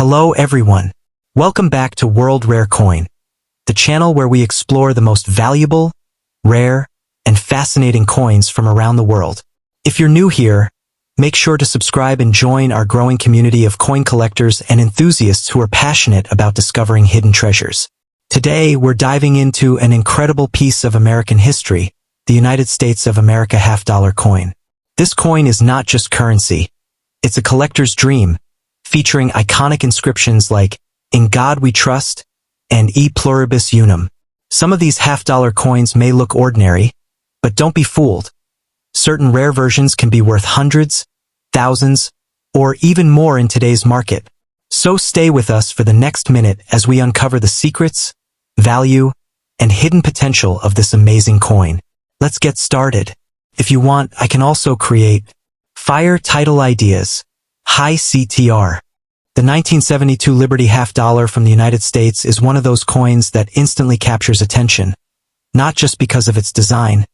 Hello everyone. Welcome back to World Rare Coin, the channel where we explore the most valuable, rare, and fascinating coins from around the world. If you're new here, make sure to subscribe and join our growing community of coin collectors and enthusiasts who are passionate about discovering hidden treasures. Today, we're diving into an incredible piece of American history, the United States of America half-dollar coin. This coin is not just currency. It's a collector's dream, featuring iconic inscriptions like, "In God We Trust," and "E Pluribus Unum." Some of these half-dollar coins may look ordinary, but don't be fooled. Certain rare versions can be worth hundreds, thousands, or even more in today's market. So stay with us for the next minute as we uncover the secrets, value, and hidden potential of this amazing coin. Let's get started. If you want, I can also create fire title ideas. High CTR. The 1972 Liberty half-dollar from the United States is one of those coins that instantly captures attention, not just because of its design,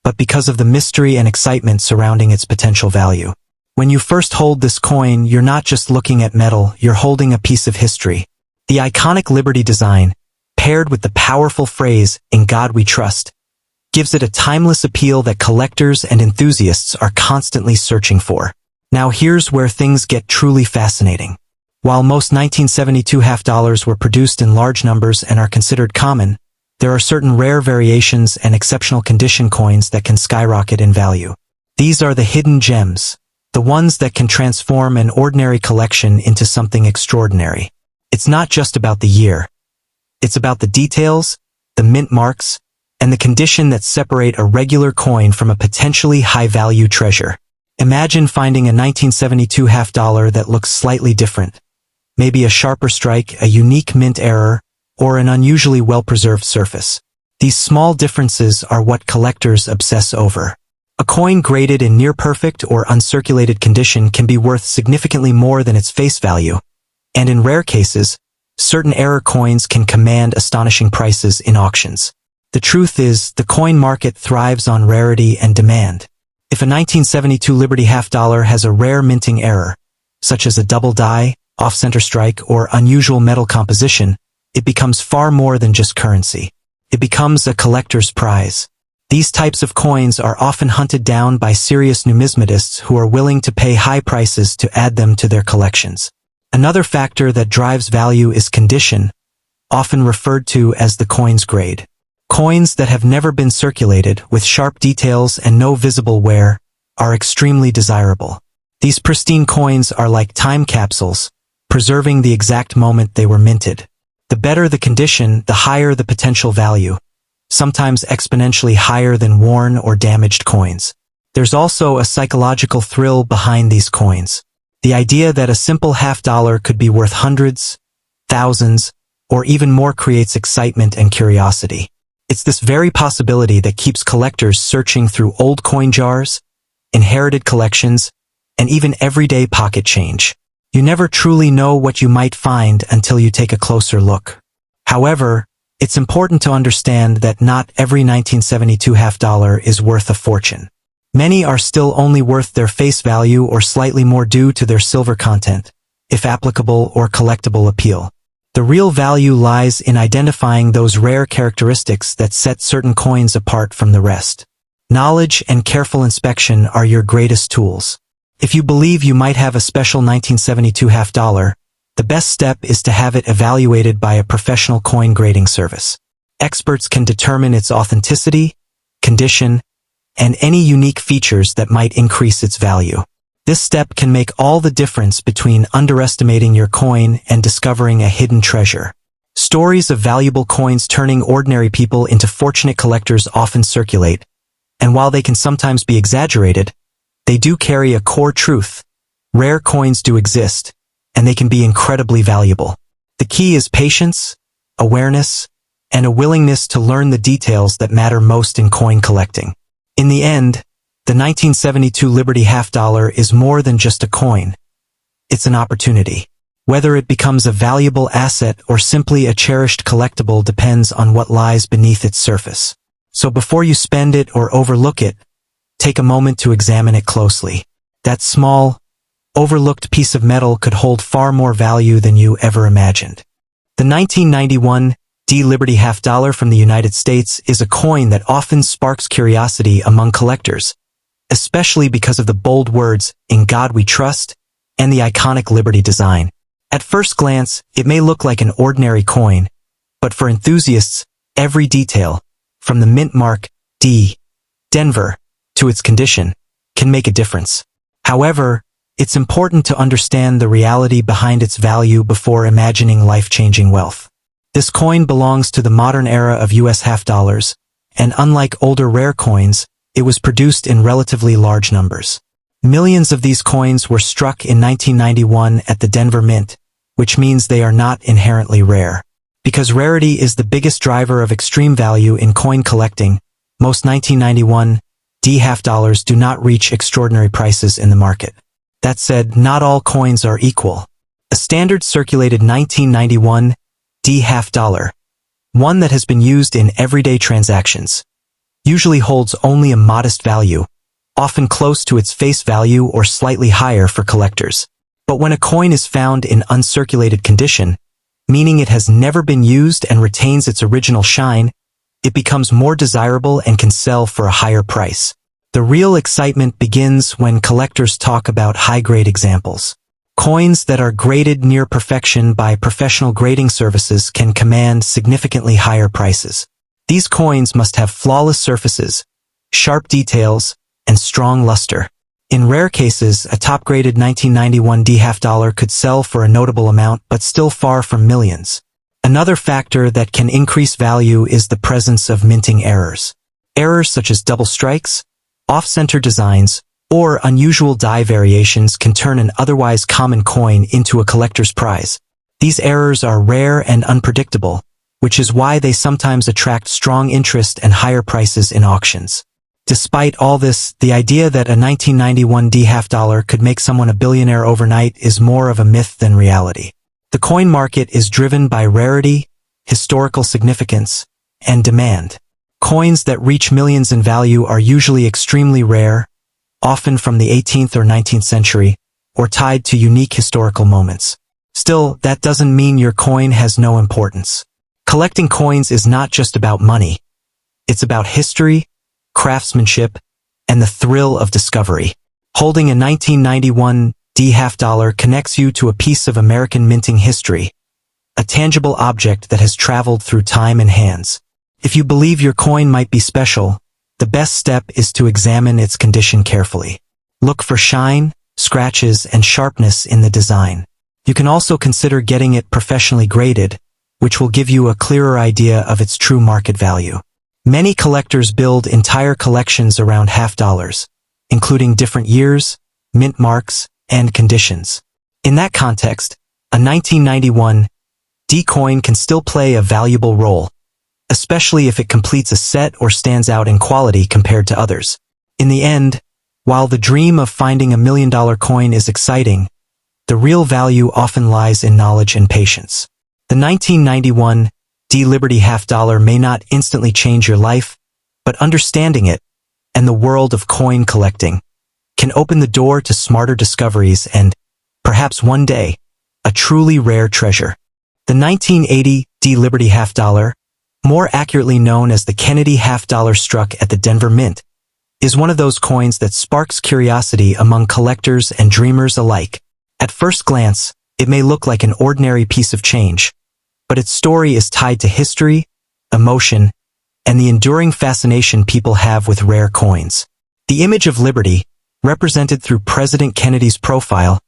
but because of the mystery and excitement surrounding its potential value. When you first hold this coin, you're not just looking at metal, you're holding a piece of history. The iconic Liberty design, paired with the powerful phrase, "In God We Trust," gives it a timeless appeal that collectors and enthusiasts are constantly searching for. Now here's where things get truly fascinating. While most 1972 half-dollars were produced in large numbers and are considered common, there are certain rare variations and exceptional condition coins that can skyrocket in value. These are the hidden gems, the ones that can transform an ordinary collection into something extraordinary. It's not just about the year. It's about the details, the mint marks, and the condition that separate a regular coin from a potentially high-value treasure. Imagine finding a 1972 half-dollar that looks slightly different. Maybe a sharper strike, a unique mint error, or an unusually well-preserved surface. These small differences are what collectors obsess over. A coin graded in near-perfect or uncirculated condition can be worth significantly more than its face value, and in rare cases, certain error coins can command astonishing prices in auctions. The truth is, the coin market thrives on rarity and demand. If a 1972 Liberty half-dollar has a rare minting error, such as a double die, off-center strike, or unusual metal composition, it becomes far more than just currency. It becomes a collector's prize. These types of coins are often hunted down by serious numismatists who are willing to pay high prices to add them to their collections. Another factor that drives value is condition, often referred to as the coin's grade. Coins that have never been circulated, with sharp details and no visible wear, are extremely desirable. These pristine coins are like time capsules, preserving the exact moment they were minted. The better the condition, the higher the potential value, sometimes exponentially higher than worn or damaged coins. There's also a psychological thrill behind these coins. The idea that a simple half-dollar could be worth hundreds, thousands, or even more creates excitement and curiosity. It's this very possibility that keeps collectors searching through old coin jars, inherited collections, and even everyday pocket change. You never truly know what you might find until you take a closer look. However, it's important to understand that not every 1972 half-dollar is worth a fortune. Many are still only worth their face value or slightly more due to their silver content, if applicable, or collectible appeal. The real value lies in identifying those rare characteristics that set certain coins apart from the rest. Knowledge and careful inspection are your greatest tools. If you believe you might have a special 1972 half-dollar, the best step is to have it evaluated by a professional coin grading service. Experts can determine its authenticity, condition, and any unique features that might increase its value. This step can make all the difference between underestimating your coin and discovering a hidden treasure. Stories of valuable coins turning ordinary people into fortunate collectors often circulate, and while they can sometimes be exaggerated, they do carry a core truth. Rare coins do exist, and they can be incredibly valuable. The key is patience, awareness, and a willingness to learn the details that matter most in coin collecting. In the end, the 1972 Liberty half-dollar is more than just a coin. It's an opportunity. Whether it becomes a valuable asset or simply a cherished collectible depends on what lies beneath its surface. So before you spend it or overlook it, take a moment to examine it closely. That small, overlooked piece of metal could hold far more value than you ever imagined. The 1991 D Liberty half dollar from the United States is a coin that often sparks curiosity among collectors, especially because of the bold words, "In God We Trust," and the iconic Liberty design. At first glance, it may look like an ordinary coin, but for enthusiasts, every detail, from the mint mark D, Denver, to its condition, can make a difference. However, it's important to understand the reality behind its value before imagining life-changing wealth. This coin belongs to the modern era of US half dollars, and unlike older rare coins, it was produced in relatively large numbers. Millions of these coins were struck in 1991 at the Denver Mint, which means they are not inherently rare. Because rarity is the biggest driver of extreme value in coin collecting, most 1991 D half dollars do not reach extraordinary prices in the market. That said, not all coins are equal. A standard circulated 1991 D half dollar, one that has been used in everyday transactions, usually holds only a modest value, often close to its face value or slightly higher for collectors. But when a coin is found in uncirculated condition, meaning it has never been used and retains its original shine, it becomes more desirable and can sell for a higher price. The real excitement begins when collectors talk about high-grade examples. Coins that are graded near perfection by professional grading services can command significantly higher prices. These coins must have flawless surfaces, sharp details, and strong luster. In rare cases, a top-graded 1991 D half dollar could sell for a notable amount but still far from millions. Another factor that can increase value is the presence of minting errors. Errors such as double strikes, off-center designs, or unusual die variations can turn an otherwise common coin into a collector's prize. These errors are rare and unpredictable, which is why they sometimes attract strong interest and higher prices in auctions. Despite all this, the idea that a 1991 D half dollar could make someone a billionaire overnight is more of a myth than reality. The coin market is driven by rarity, historical significance, and demand. Coins that reach millions in value are usually extremely rare, often from the 18th or 19th century, or tied to unique historical moments. Still, that doesn't mean your coin has no importance. Collecting coins is not just about money. It's about history, craftsmanship, and the thrill of discovery. Holding a 1991 D half dollar connects you to a piece of American minting history, a tangible object that has traveled through time and hands. If you believe your coin might be special, the best step is to examine its condition carefully. Look for shine, scratches, and sharpness in the design. You can also consider getting it professionally graded, which will give you a clearer idea of its true market value. Many collectors build entire collections around half dollars, including different years, mint marks, and conditions. In that context, a 1991 D coin can still play a valuable role, especially if it completes a set or stands out in quality compared to others. In the end, while the dream of finding $1 million coin is exciting, the real value often lies in knowledge and patience. The 1991 D Liberty half dollar may not instantly change your life, but understanding it, and the world of coin collecting, can open the door to smarter discoveries and, perhaps one day, a truly rare treasure. The 1980 D Liberty half dollar, more accurately known as the Kennedy half dollar struck at the Denver Mint, is one of those coins that sparks curiosity among collectors and dreamers alike. At first glance, it may look like an ordinary piece of change, but its story is tied to history, emotion, and the enduring fascination people have with rare coins. The image of liberty, represented through President Kennedy's profile,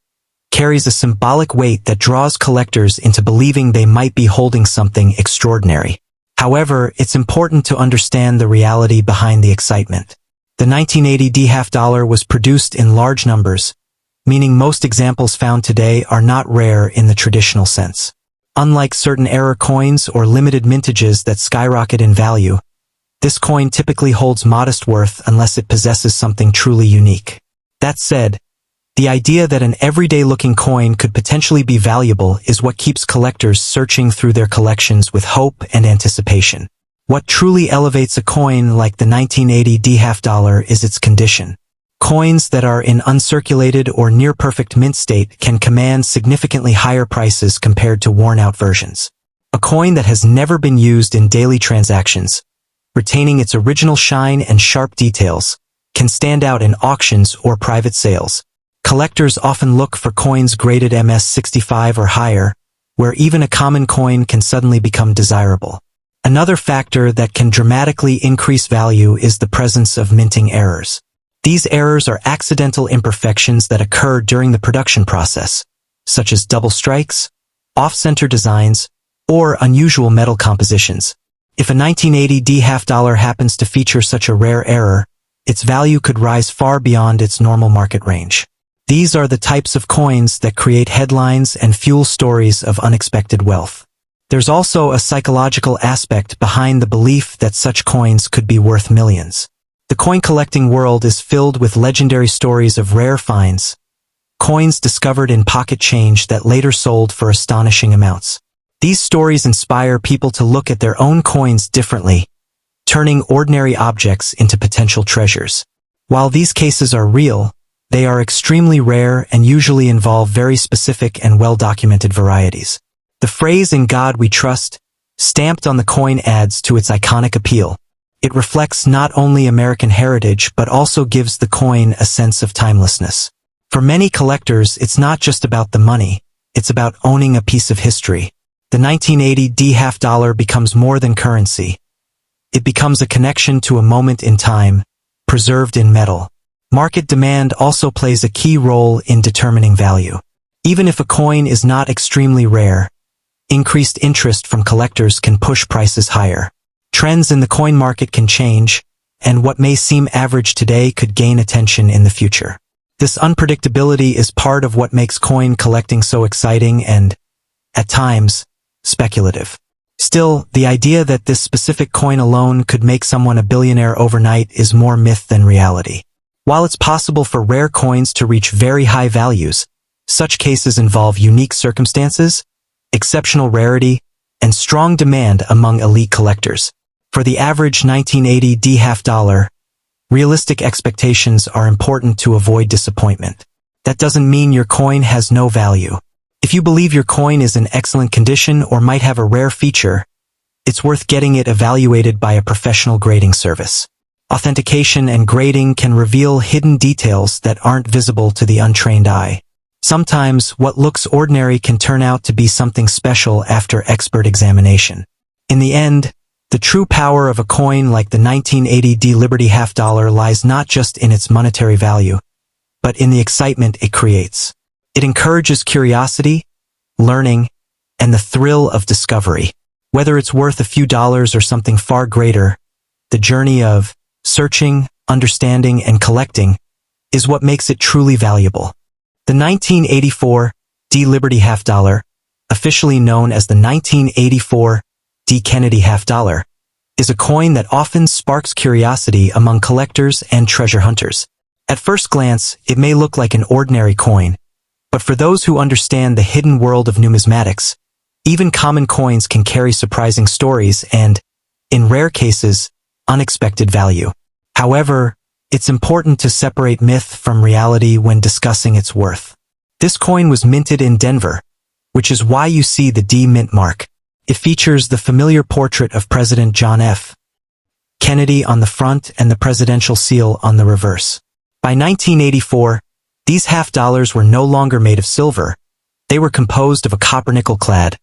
carries a symbolic weight that draws collectors into believing they might be holding something extraordinary. However, it's important to understand the reality behind the excitement. The 1980 D half dollar was produced in large numbers, meaning most examples found today are not rare in the traditional sense. Unlike certain error coins or limited mintages that skyrocket in value, this coin typically holds modest worth unless it possesses something truly unique. That said, the idea that an everyday-looking coin could potentially be valuable is what keeps collectors searching through their collections with hope and anticipation. What truly elevates a coin like the 1980 D half dollar is its condition. Coins that are in uncirculated or near-perfect mint state can command significantly higher prices compared to worn-out versions. A coin that has never been used in daily transactions, retaining its original shine and sharp details, can stand out in auctions or private sales. Collectors often look for coins graded MS65 or higher, where even a common coin can suddenly become desirable. Another factor that can dramatically increase value is the presence of minting errors. These errors are accidental imperfections that occur during the production process, such as double strikes, off-center designs, or unusual metal compositions. If a 1980 D half-dollar happens to feature such a rare error, its value could rise far beyond its normal market range. These are the types of coins that create headlines and fuel stories of unexpected wealth. There's also a psychological aspect behind the belief that such coins could be worth millions. The coin collecting world is filled with legendary stories of rare finds, coins discovered in pocket change that later sold for astonishing amounts. These stories inspire people to look at their own coins differently, turning ordinary objects into potential treasures. While these cases are real, they are extremely rare and usually involve very specific and well-documented varieties. The phrase "In God We Trust," stamped on the coin, adds to its iconic appeal. It reflects not only American heritage but also gives the coin a sense of timelessness. For many collectors, it's not just about the money, it's about owning a piece of history. The 1980 D half-dollar becomes more than currency. It becomes a connection to a moment in time, preserved in metal. Market demand also plays a key role in determining value. Even if a coin is not extremely rare, increased interest from collectors can push prices higher. Trends in the coin market can change, and what may seem average today could gain attention in the future. This unpredictability is part of what makes coin collecting so exciting and, at times, speculative. Still, the idea that this specific coin alone could make someone a billionaire overnight is more myth than reality. While it's possible for rare coins to reach very high values, such cases involve unique circumstances, exceptional rarity, and strong demand among elite collectors. For the average 1980 D half-dollar, realistic expectations are important to avoid disappointment. That doesn't mean your coin has no value. If you believe your coin is in excellent condition or might have a rare feature, it's worth getting it evaluated by a professional grading service. Authentication and grading can reveal hidden details that aren't visible to the untrained eye. Sometimes, what looks ordinary can turn out to be something special after expert examination. In the end, the true power of a coin like the 1980 D Liberty half-dollar lies not just in its monetary value, but in the excitement it creates. It encourages curiosity, learning, and the thrill of discovery. Whether it's worth a few dollars or something far greater, the journey of searching, understanding, and collecting is what makes it truly valuable. The 1984 D Liberty half-dollar, officially known as the 1984 D Kennedy half-dollar, is a coin that often sparks curiosity among collectors and treasure hunters. At first glance, it may look like an ordinary coin, but for those who understand the hidden world of numismatics, even common coins can carry surprising stories and, in rare cases, unexpected value. However, it's important to separate myth from reality when discussing its worth. This coin was minted in Denver, which is why you see the D mint mark. It features the familiar portrait of President John F. Kennedy on the front and the presidential seal on the reverse. By 1984, these half-dollars were no longer made of silver. They were composed of a copper-nickel clad,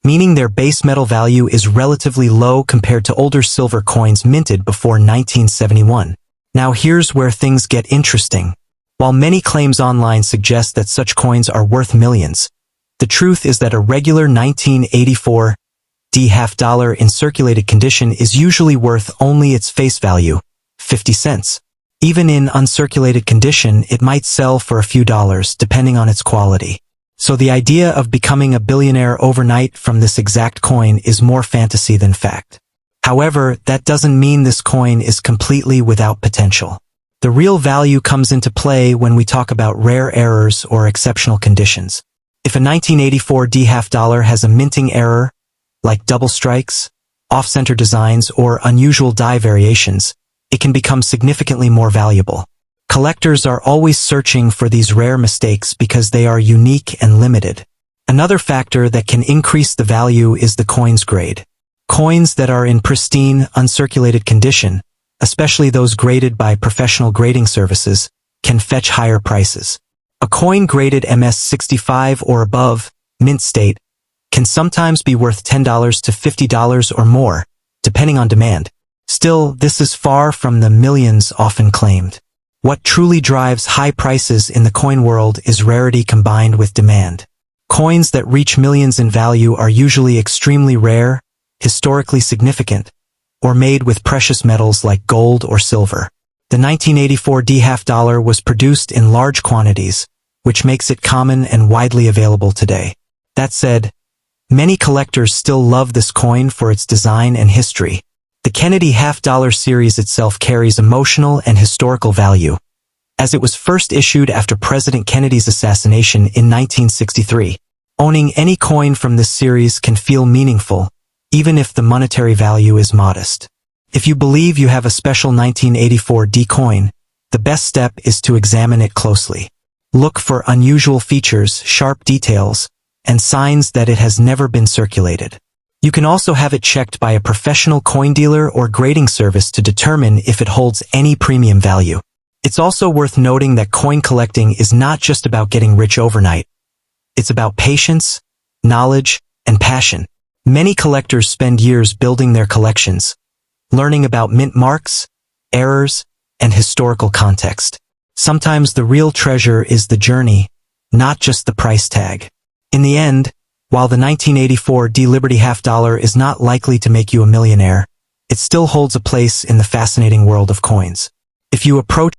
meaning their base metal value is relatively low compared to older silver coins minted before 1971. Now here's where things get interesting. While many claims online suggest that such coins are worth millions, the truth is that a regular 1984 D half-dollar in circulated condition is usually worth only its face value, 50 cents. Even in uncirculated condition, it might sell for a few dollars depending on its quality. So the idea of becoming a billionaire overnight from this exact coin is more fantasy than fact. However, that doesn't mean this coin is completely without potential. The real value comes into play when we talk about rare errors or exceptional conditions. If a 1984 D half-dollar has a minting error, like double strikes, off-center designs, or unusual die variations, it can become significantly more valuable. Collectors are always searching for these rare mistakes because they are unique and limited. Another factor that can increase the value is the coin's grade. Coins that are in pristine, uncirculated condition, especially those graded by professional grading services, can fetch higher prices. A coin graded MS-65 or above, mint state, can sometimes be worth $10 to $50 or more, depending on demand. Still, this is far from the millions often claimed. What truly drives high prices in the coin world is rarity combined with demand. Coins that reach millions in value are usually extremely rare, historically significant, or made with precious metals like gold or silver. The 1984 D-half dollar was produced in large quantities, which makes it common and widely available today. That said, many collectors still love this coin for its design and history. The Kennedy half-dollar series itself carries emotional and historical value, as it was first issued after President Kennedy's assassination in 1963. Owning any coin from this series can feel meaningful, even if the monetary value is modest. If you believe you have a special 1984 D coin, the best step is to examine it closely. Look for unusual features, sharp details, and signs that it has never been circulated. You can also have it checked by a professional coin dealer or grading service to determine if it holds any premium value. It's also worth noting that coin collecting is not just about getting rich overnight. It's about patience, knowledge, and passion. Many collectors spend years building their collections, learning about mint marks, errors, and historical context. Sometimes the real treasure is the journey, not just the price tag. In the end, while the 1984 D Liberty half dollar is not likely to make you a millionaire, it still holds a place in the fascinating world of coins. If you approach